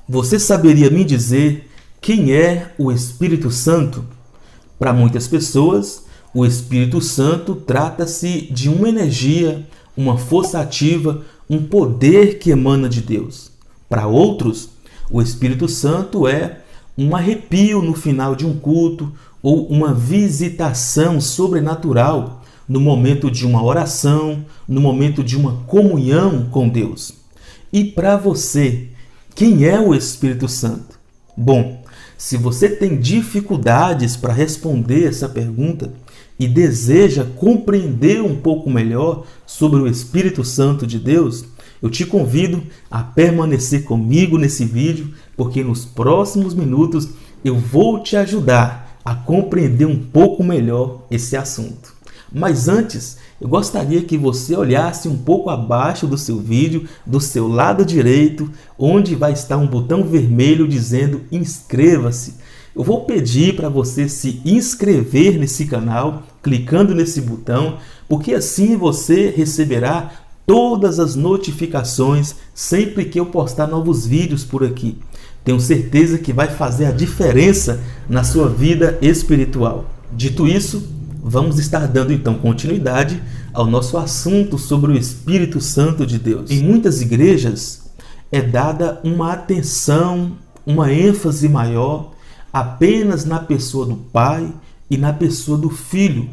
Você saberia me dizer quem é o Espírito Santo? Para muitas pessoas, o Espírito Santo trata-se de uma energia, uma força ativa, um poder que emana de Deus. Para outros, o Espírito Santo é um arrepio no final de um culto ou uma visitação sobrenatural no momento de uma oração, no momento de uma comunhão com Deus. E para você, quem é o Espírito Santo? Bom, se você tem dificuldades para responder essa pergunta e deseja compreender um pouco melhor sobre o Espírito Santo de Deus, eu te convido a permanecer comigo nesse vídeo, porque nos próximos minutos eu vou te ajudar a compreender um pouco melhor esse assunto. Mas antes, eu gostaria que você olhasse um pouco abaixo do seu vídeo, do seu lado direito, onde vai estar um botão vermelho dizendo inscreva-se. Eu vou pedir para você se inscrever nesse canal, clicando nesse botão, porque assim você receberá todas as notificações sempre que eu postar novos vídeos por aqui. Tenho certeza que vai fazer a diferença na sua vida espiritual. Dito isso, vamos estar dando então continuidade ao nosso assunto sobre o Espírito Santo de Deus. Em muitas igrejas é dada uma atenção, uma ênfase maior apenas na pessoa do Pai e na pessoa do Filho.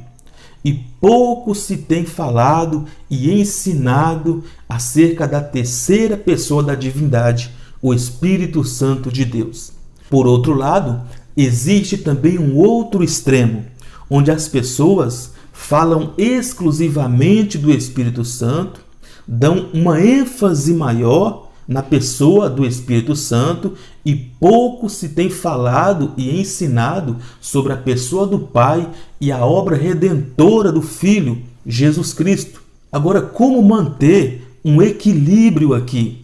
E pouco se tem falado e ensinado acerca da terceira pessoa da divindade, o Espírito Santo de Deus. Por outro lado, existe também um outro extremo, onde as pessoas falam exclusivamente do Espírito Santo, dão uma ênfase maior na pessoa do Espírito Santo e pouco se tem falado e ensinado sobre a pessoa do Pai e a obra redentora do Filho, Jesus Cristo. Agora, como manter um equilíbrio aqui?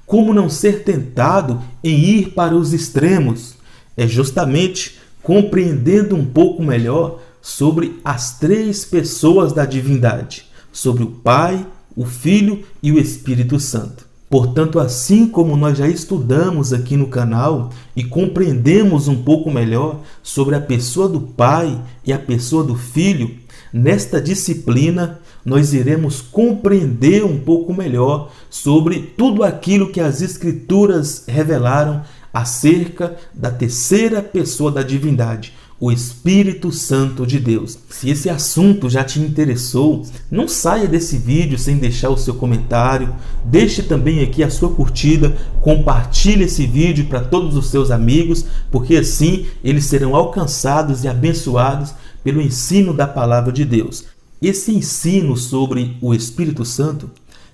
Como não ser tentado em ir para os extremos? É justamente compreendendo um pouco melhor sobre as três pessoas da divindade, sobre o Pai, o Filho e o Espírito Santo. Portanto, assim como nós já estudamos aqui no canal e compreendemos um pouco melhor sobre a pessoa do Pai e a pessoa do Filho, nesta disciplina nós iremos compreender um pouco melhor sobre tudo aquilo que as Escrituras revelaram acerca da terceira pessoa da divindade, o Espírito Santo de Deus. Se esse assunto já te interessou, não saia desse vídeo sem deixar o seu comentário, deixe também aqui a sua curtida, compartilhe esse vídeo para todos os seus amigos, porque assim eles serão alcançados e abençoados pelo ensino da palavra de Deus. Esse ensino sobre o Espírito Santo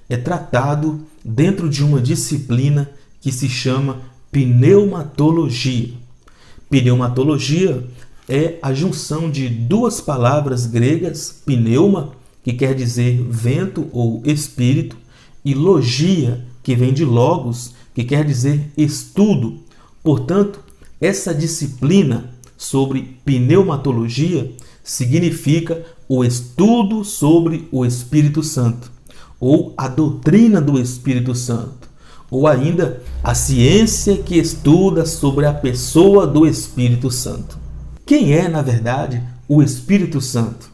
é tratado dentro de uma disciplina que se chama pneumatologia. Pneumatologia é a junção de duas palavras gregas, pneuma, que quer dizer vento ou espírito, e logia, que vem de logos, que quer dizer estudo. Portanto, essa disciplina sobre pneumatologia significa o estudo sobre o Espírito Santo, ou a doutrina do Espírito Santo, ou ainda a ciência que estuda sobre a pessoa do Espírito Santo. Quem é, na verdade, o Espírito Santo?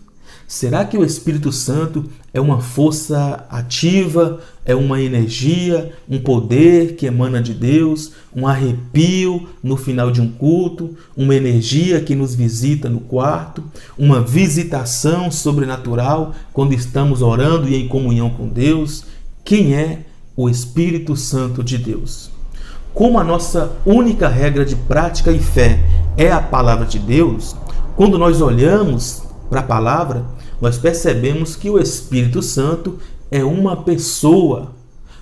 Será que o Espírito Santo é uma força ativa, é uma energia, um poder que emana de Deus, um arrepio no final de um culto, uma energia que nos visita no quarto, uma visitação sobrenatural quando estamos orando e em comunhão com Deus? Quem é o Espírito Santo de Deus? Como a nossa única regra de prática e fé é a palavra de Deus, quando nós olhamos para a palavra, nós percebemos que o Espírito Santo é uma pessoa.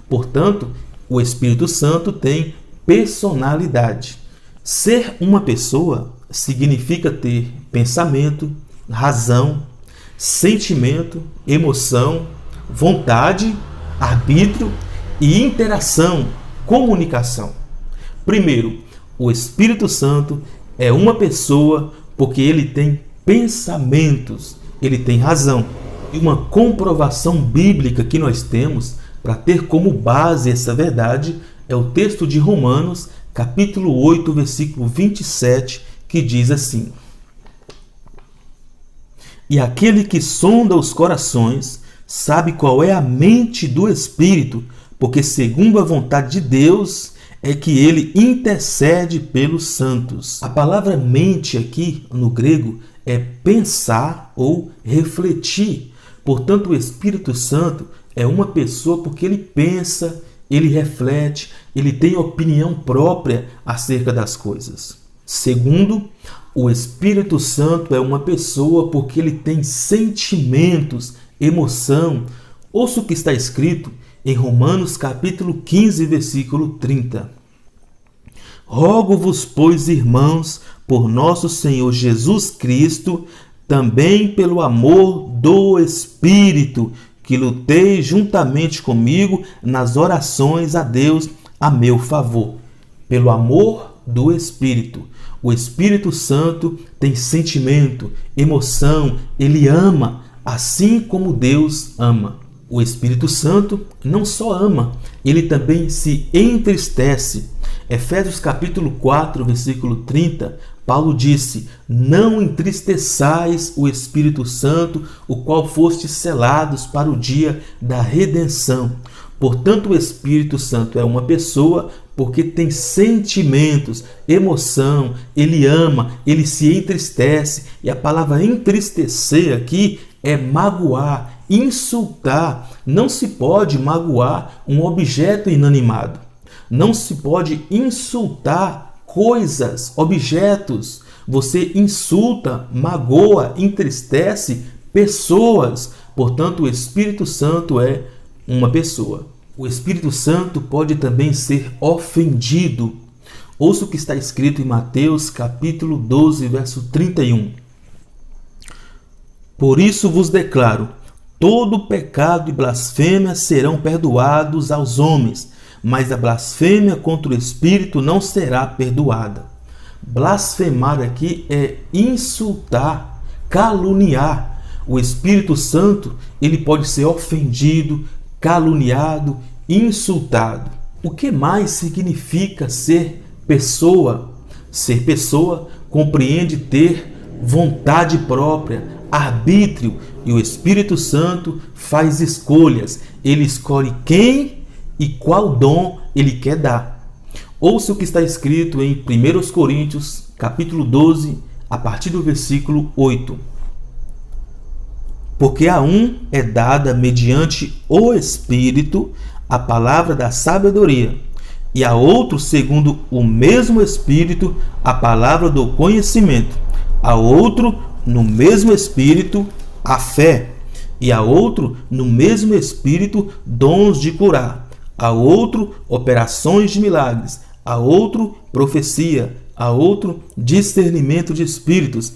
Portanto, o Espírito Santo tem personalidade. Ser uma pessoa significa ter pensamento, razão, sentimento, emoção, vontade, arbítrio e interação, comunicação. Primeiro, o Espírito Santo é uma pessoa porque ele tem pensamentos, ele tem razão. E uma comprovação bíblica que nós temos para ter como base essa verdade é o texto de Romanos, capítulo 8, versículo 27, que diz assim: E aquele que sonda os corações sabe qual é a mente do Espírito, porque segundo a vontade de Deus é que ele intercede pelos santos. A palavra mente aqui no grego é pensar ou refletir. Portanto, o Espírito Santo é uma pessoa porque ele pensa, ele reflete, ele tem opinião própria acerca das coisas. Segundo, o Espírito Santo é uma pessoa porque ele tem sentimentos, emoção. Ouça o que está escrito em Romanos capítulo 15, versículo 30. Rogo-vos, pois, irmãos, por nosso Senhor Jesus Cristo, também pelo amor do Espírito, que lutei juntamente comigo nas orações a Deus a meu favor. Pelo amor do Espírito. O Espírito Santo tem sentimento, emoção, ele ama, assim como Deus ama. O Espírito Santo não só ama, ele também se entristece. Efésios capítulo 4, versículo 30, Paulo disse: Não entristeçais o Espírito Santo, o qual fostes selados para o dia da redenção. Portanto, o Espírito Santo é uma pessoa porque tem sentimentos, emoção, ele ama, ele se entristece. E a palavra entristecer aqui é magoar, insultar. Não se pode magoar um objeto inanimado. Não se pode insultar coisas, objetos. Você insulta, magoa, entristece pessoas. Portanto, o Espírito Santo é uma pessoa. O Espírito Santo pode também ser ofendido. Ouça o que está escrito em Mateus capítulo 12, verso 31. Por isso vos declaro, todo pecado e blasfêmia serão perdoados aos homens, mas a blasfêmia contra o Espírito não será perdoada. Blasfemar aqui é insultar, caluniar. O Espírito Santo, ele pode ser ofendido, caluniado, insultado. O que mais significa ser pessoa? Ser pessoa compreende ter vontade própria, arbítrio, e o Espírito Santo faz escolhas. Ele escolhe quem e qual dom ele quer dar. Ouça o que está escrito em 1 Coríntios, capítulo 12, a partir do versículo 8. Porque a um é dada mediante o Espírito a palavra da sabedoria, e a outro, segundo o mesmo Espírito, a palavra do conhecimento, a outro, no mesmo Espírito, a fé, e a outro, no mesmo Espírito, dons de curar, a outro, operações de milagres, a outro, profecia, a outro, discernimento de espíritos,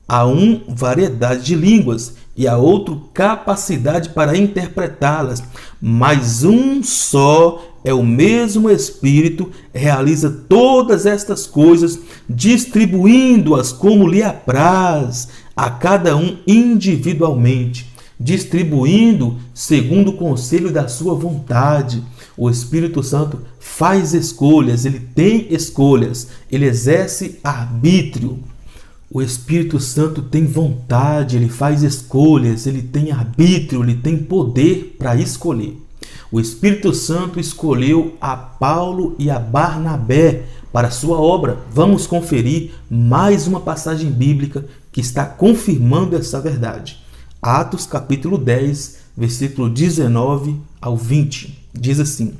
a um, variedade de línguas, e a outro, capacidade para interpretá-las. Mas um só é o mesmo Espírito, realiza todas estas coisas, distribuindo-as como lhe apraz, a cada um individualmente, distribuindo segundo o conselho da sua vontade. O Espírito Santo faz escolhas, ele tem escolhas, ele exerce arbítrio. O Espírito Santo tem vontade, ele faz escolhas, ele tem arbítrio, ele tem poder para escolher. O Espírito Santo escolheu a Paulo e a Barnabé para a sua obra. Vamos conferir mais uma passagem bíblica que está confirmando essa verdade. Atos capítulo 10, versículo 19 ao 20. Diz assim: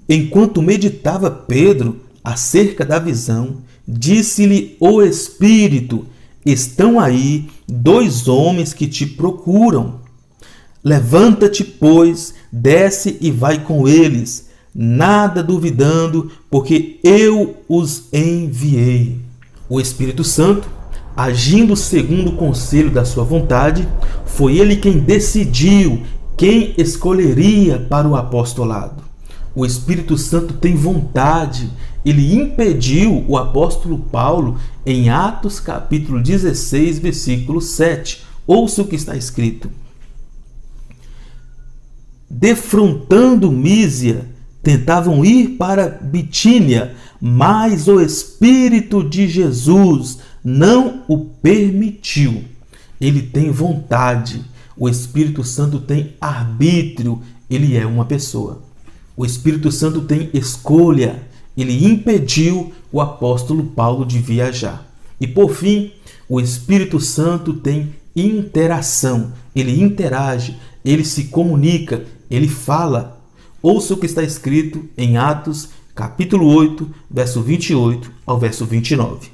Enquanto meditava Pedro acerca da visão, disse-lhe o Espírito: Estão aí 2 homens que te procuram. Levanta-te, pois, desce e vai com eles, nada duvidando, porque eu os enviei. O Espírito Santo, agindo segundo o conselho da sua vontade, foi ele quem decidiu quem escolheria para o apostolado. O Espírito Santo tem vontade. Ele impediu o apóstolo Paulo em Atos capítulo 16, versículo 7. Ouça o que está escrito: Defrontando Mísia, tentavam ir para Bitínia, mas o Espírito de Jesus não o permitiu. Ele tem vontade, o Espírito Santo tem arbítrio, ele é uma pessoa. O Espírito Santo tem escolha, ele impediu o apóstolo Paulo de viajar. E por fim, o Espírito Santo tem interação, ele interage, ele se comunica, ele fala. Ouça o que está escrito em Atos, capítulo 8, verso 28 ao verso 29.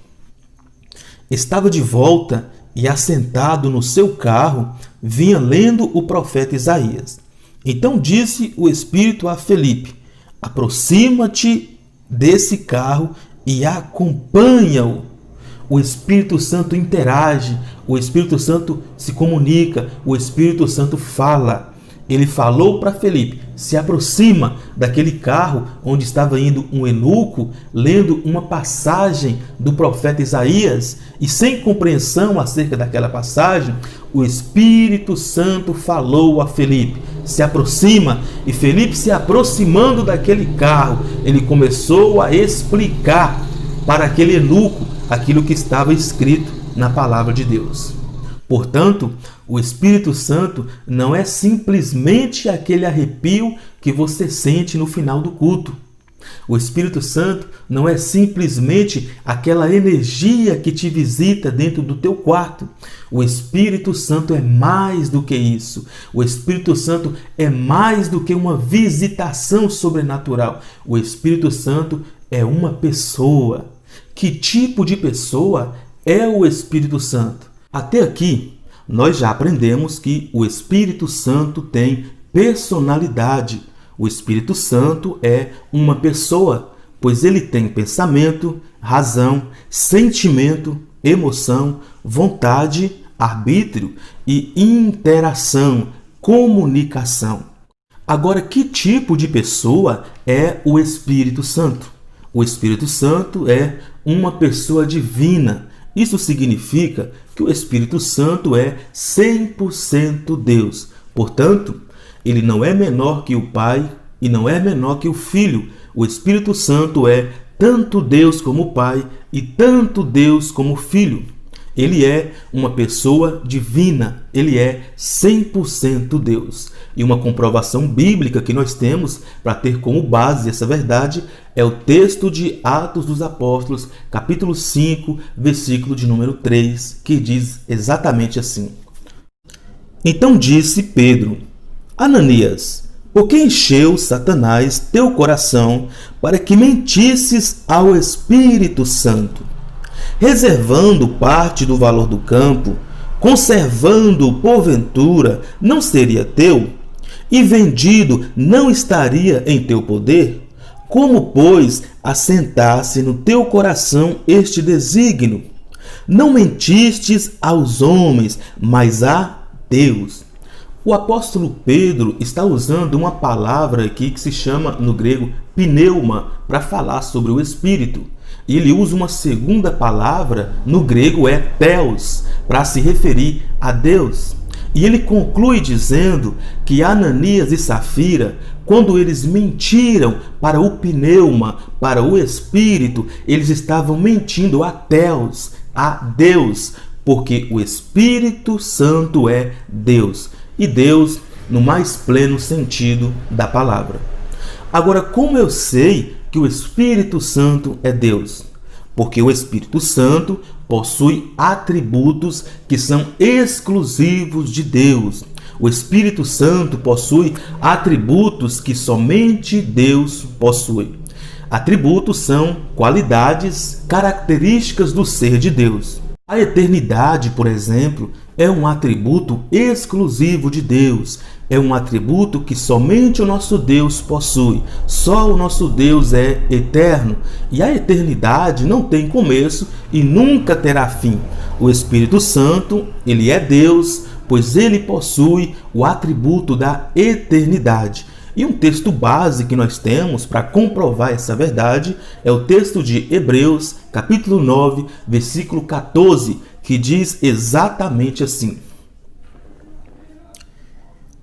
Estava de volta e, assentado no seu carro, vinha lendo o profeta Isaías. Então disse o Espírito a Felipe: aproxima-te desse carro e acompanha-o. O Espírito Santo interage, o Espírito Santo se comunica, o Espírito Santo fala. Ele falou para Felipe: se aproxima daquele carro onde estava indo um eunuco, lendo uma passagem do profeta Isaías, e sem compreensão acerca daquela passagem, o Espírito Santo falou a Felipe: se aproxima. E Felipe, se aproximando daquele carro, ele começou a explicar para aquele eunuco aquilo que estava escrito na palavra de Deus. Portanto, o Espírito Santo não é simplesmente aquele arrepio que você sente no final do culto. O Espírito Santo não é simplesmente aquela energia que te visita dentro do teu quarto. O Espírito Santo é mais do que isso. O Espírito Santo é mais do que uma visitação sobrenatural. O Espírito Santo é uma pessoa. Que tipo de pessoa é o Espírito Santo? Até aqui, nós já aprendemos que o Espírito Santo tem personalidade. O Espírito Santo é uma pessoa, pois ele tem pensamento, razão, sentimento, emoção, vontade, arbítrio e interação, comunicação. Agora, que tipo de pessoa é o Espírito Santo? O Espírito Santo é uma pessoa divina. Isso significa que o Espírito Santo é 100% Deus. Portanto, ele não é menor que o Pai e não é menor que o Filho. O Espírito Santo é tanto Deus como o Pai e tanto Deus como o Filho. Ele é uma pessoa divina, ele é 100% Deus. E uma comprovação bíblica que nós temos para ter como base essa verdade é o texto de Atos dos Apóstolos, capítulo 5, versículo de número 3, que diz exatamente assim: então disse Pedro: Ananias, por que encheu Satanás teu coração para que mentisses ao Espírito Santo, reservando parte do valor do campo, conservando-o porventura, não seria teu? E vendido, não estaria em teu poder? Como, pois, assentasse no teu coração este desígnio? Não mentistes aos homens, mas a Deus. O apóstolo Pedro está usando uma palavra aqui que se chama no grego pneuma para falar sobre o Espírito. E ele usa uma segunda palavra no grego é theos para se referir a Deus. E ele conclui dizendo que Ananias e Safira, quando eles mentiram para o pneuma, para o Espírito, eles estavam mentindo a theos, a Deus, porque o Espírito Santo é Deus. E Deus no mais pleno sentido da palavra. Agora, como eu sei que o Espírito Santo é Deus? Porque o Espírito Santo possui atributos que são exclusivos de Deus. O Espírito Santo possui atributos que somente Deus possui. Atributos são qualidades, características do ser de Deus. A eternidade, por exemplo, é um atributo exclusivo de Deus. É um atributo que somente o nosso Deus possui. Só o nosso Deus é eterno. E a eternidade não tem começo e nunca terá fim. O Espírito Santo, ele é Deus, pois ele possui o atributo da eternidade. E um texto base que nós temos para comprovar essa verdade é o texto de Hebreus, capítulo 9, versículo 14, que diz exatamente assim: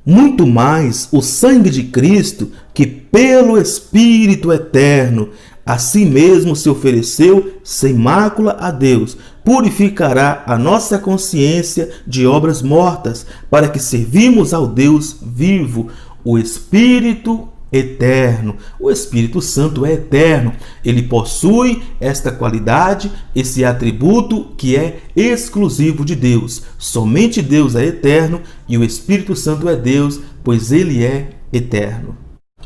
muito mais o sangue de Cristo, que pelo Espírito eterno a si mesmo se ofereceu sem mácula a Deus, purificará a nossa consciência de obras mortas, para que servimos ao Deus vivo, o Espírito eterno. O Espírito Santo é eterno. Ele possui esta qualidade, esse atributo que é exclusivo de Deus. Somente Deus é eterno e o Espírito Santo é Deus, pois ele é eterno.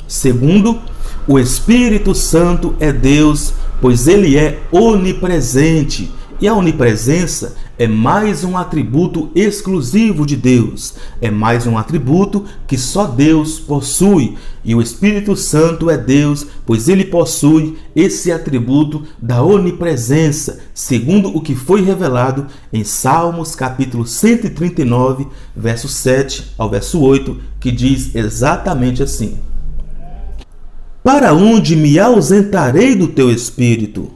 Segundo, o Espírito Santo é Deus, pois ele é onipresente. E a onipresença é mais um atributo exclusivo de Deus. É mais um atributo que só Deus possui. E o Espírito Santo é Deus, pois ele possui esse atributo da onipresença, segundo o que foi revelado em Salmos capítulo 139, verso 7 ao verso 8, que diz exatamente assim: Para onde me ausentarei do teu Espírito?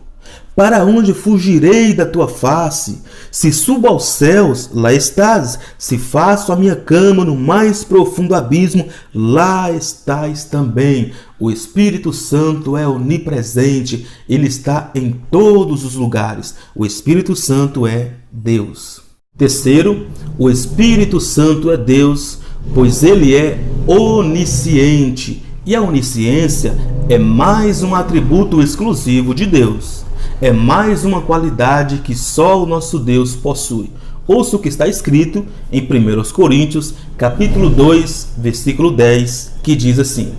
Para onde fugirei da tua face? Se subo aos céus, lá estás. Se faço a minha cama no mais profundo abismo, lá estás também. O Espírito Santo é onipresente. Ele está em todos os lugares. O Espírito Santo é Deus. Terceiro, o Espírito Santo é Deus, pois ele é onisciente. E a onisciência é mais um atributo exclusivo de Deus. É mais uma qualidade que só o nosso Deus possui. Ouça o que está escrito em 1 Coríntios, capítulo 2, versículo 10, que diz assim: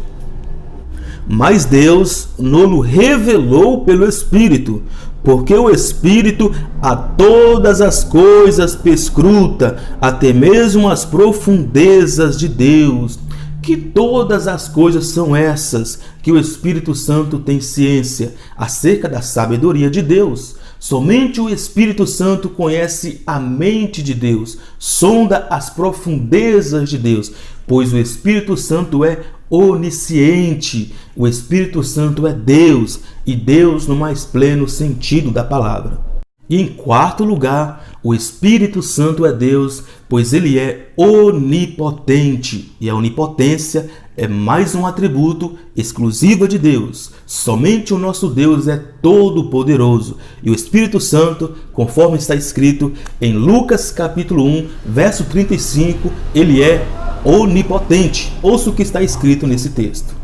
Mas Deus nos revelou pelo Espírito, porque o Espírito a todas as coisas perscruta, até mesmo as profundezas de Deus. Que todas as coisas são essas que o Espírito Santo tem ciência acerca da sabedoria de Deus. Somente o Espírito Santo conhece a mente de Deus, sonda as profundezas de Deus, pois o Espírito Santo é onisciente. O Espírito Santo é Deus, e Deus no mais pleno sentido da palavra. E em quarto lugar, o Espírito Santo é Deus, pois ele é onipotente. E a onipotência é mais um atributo exclusivo de Deus. Somente o nosso Deus é todo-poderoso. E o Espírito Santo, conforme está escrito em Lucas capítulo 1, verso 35, ele é onipotente. Ouça o que está escrito nesse texto.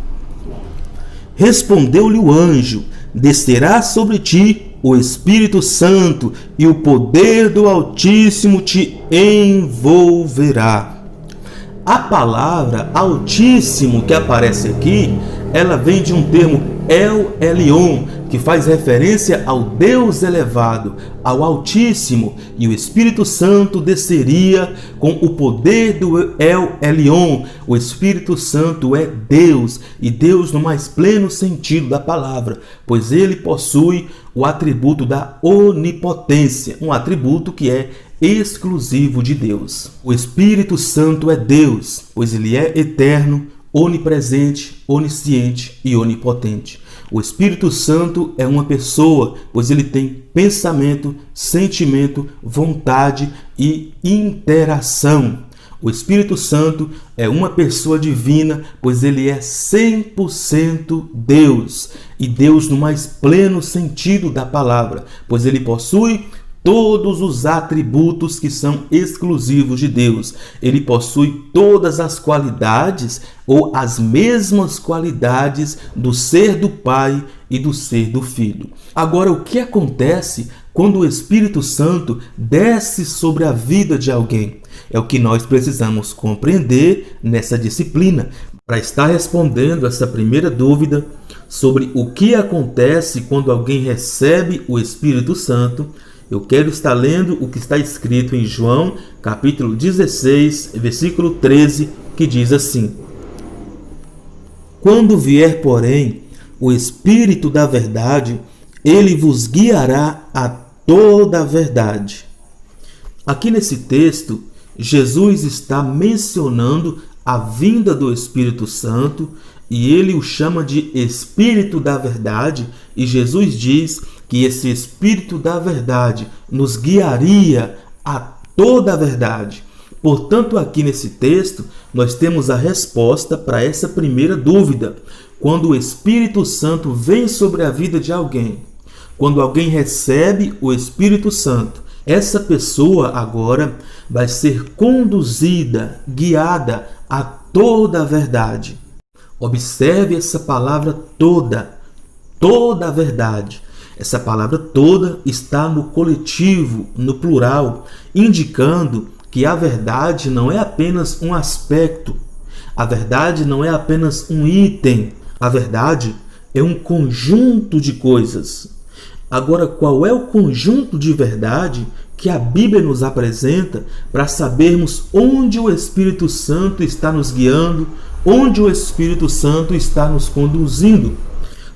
Respondeu-lhe o anjo: Descerá sobre ti o Espírito Santo, e o poder do Altíssimo te envolverá. A palavra Altíssimo que aparece aqui, ela vem de um termo El Elyon, que faz referência ao Deus elevado, ao Altíssimo, e o Espírito Santo desceria com o poder do El Elyon. O Espírito Santo é Deus, e Deus no mais pleno sentido da palavra, pois ele possui o atributo da onipotência, um atributo que é exclusivo de Deus. O Espírito Santo é Deus, pois ele é eterno, onipresente, onisciente e onipotente. O Espírito Santo é uma pessoa, pois ele tem pensamento, sentimento, vontade e interação. O Espírito Santo é uma pessoa divina, pois ele é 100% Deus, e Deus no mais pleno sentido da palavra, pois ele possui todos os atributos que são exclusivos de Deus. Ele possui todas as qualidades ou as mesmas qualidades do ser do Pai e do ser do Filho. Agora, o que acontece quando o Espírito Santo desce sobre a vida de alguém? É o que nós precisamos compreender nessa disciplina. Para estar respondendo essa primeira dúvida sobre o que acontece quando alguém recebe o Espírito Santo, eu quero estar lendo o que está escrito em João, capítulo 16, versículo 13, que diz assim: Quando vier, porém, o Espírito da verdade, ele vos guiará a toda a verdade. Aqui nesse texto, Jesus está mencionando a vinda do Espírito Santo, e ele o chama de Espírito da verdade, e Jesus diz que esse Espírito da verdade nos guiaria a toda a verdade. Portanto, aqui nesse texto, nós temos a resposta para essa primeira dúvida. Quando o Espírito Santo vem sobre a vida de alguém, quando alguém recebe o Espírito Santo, essa pessoa agora vai ser conduzida, guiada a toda a verdade. Observe essa palavra toda a verdade. Essa palavra toda está no coletivo, no plural, indicando que a verdade não é apenas um aspecto, a verdade não é apenas um item, a verdade é um conjunto de coisas. Agora, qual é o conjunto de verdade que a Bíblia nos apresenta para sabermos onde o Espírito Santo está nos guiando, onde o Espírito Santo está nos conduzindo?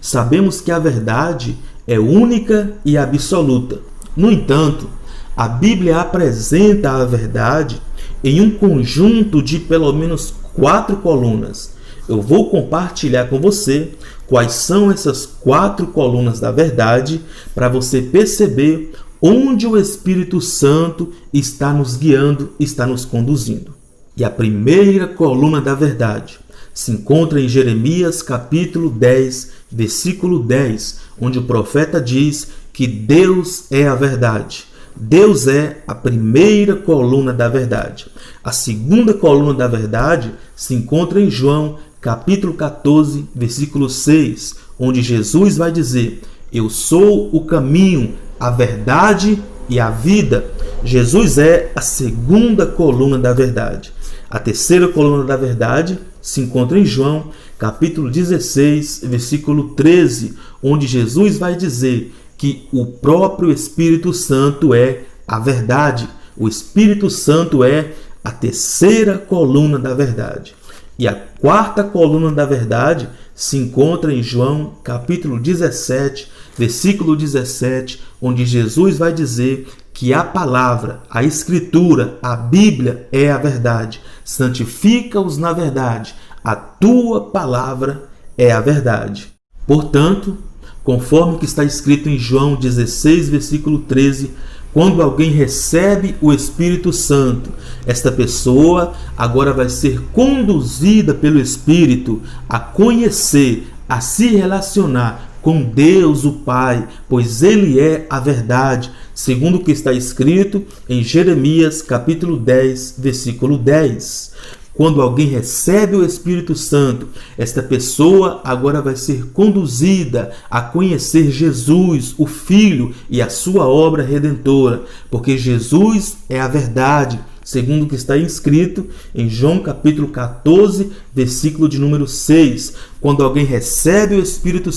Sabemos que a verdade é única e absoluta. No entanto, a Bíblia apresenta a verdade em um conjunto de pelo menos 4 colunas. Eu vou compartilhar com você quais são essas 4 colunas da verdade para você perceber onde o Espírito Santo está nos guiando, está nos conduzindo. E a primeira coluna da verdade se encontra em Jeremias capítulo 10, versículo 10, onde o profeta diz que Deus é a verdade. Deus é a primeira coluna da verdade. A segunda coluna da verdade se encontra em João capítulo 14, versículo 6, onde Jesus vai dizer: eu sou o caminho, a verdade e a vida. Jesus é a segunda coluna da verdade. A terceira coluna da verdade se encontra em João, capítulo 16, versículo 13, onde Jesus vai dizer que o próprio Espírito Santo é a verdade. O Espírito Santo é a terceira coluna da verdade. E a quarta coluna da verdade se encontra em João, capítulo 17, versículo 17, onde Jesus vai dizer que a palavra, a Escritura, a Bíblia é a verdade. Santifica-os na verdade. A tua palavra é a verdade. Portanto, conforme o que está escrito em João 16, versículo 13, quando alguém recebe o Espírito Santo, esta pessoa agora vai ser conduzida pelo Espírito a conhecer, a se relacionar com Deus o Pai, pois Ele é a verdade, segundo o que está escrito em Jeremias capítulo 10, versículo 10. Quando alguém recebe o Espírito Santo, esta pessoa agora vai ser conduzida a conhecer Jesus, o Filho, e a sua obra redentora, porque Jesus é a verdade, segundo o que está escrito em João capítulo 14, versículo de número 6. Quando alguém recebe o Espírito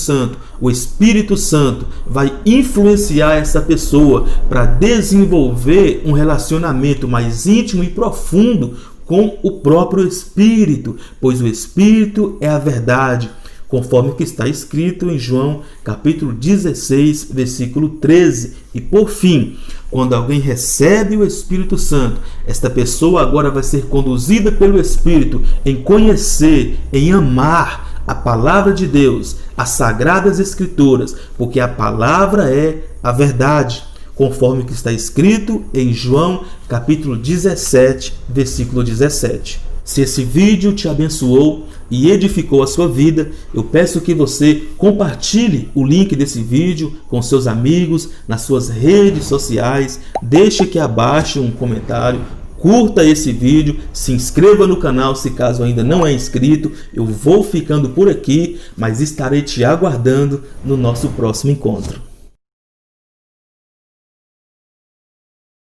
Santo vai influenciar essa pessoa para desenvolver um relacionamento mais íntimo e profundo com o próprio Espírito, pois o Espírito é a verdade, conforme o que está escrito em João capítulo 16, versículo 13. E por fim, quando alguém recebe o Espírito Santo, esta pessoa agora vai ser conduzida pelo Espírito em conhecer, em amar a palavra de Deus, as Sagradas Escrituras, porque a palavra é a verdade, conforme o que está escrito em João capítulo 17, versículo 17. Se esse vídeo te abençoou e edificou a sua vida, eu peço que você compartilhe o link desse vídeo com seus amigos, nas suas redes sociais, deixe aqui abaixo um comentário, curta esse vídeo, se inscreva no canal se caso ainda não é inscrito. Eu vou ficando por aqui, mas estarei te aguardando no nosso próximo encontro.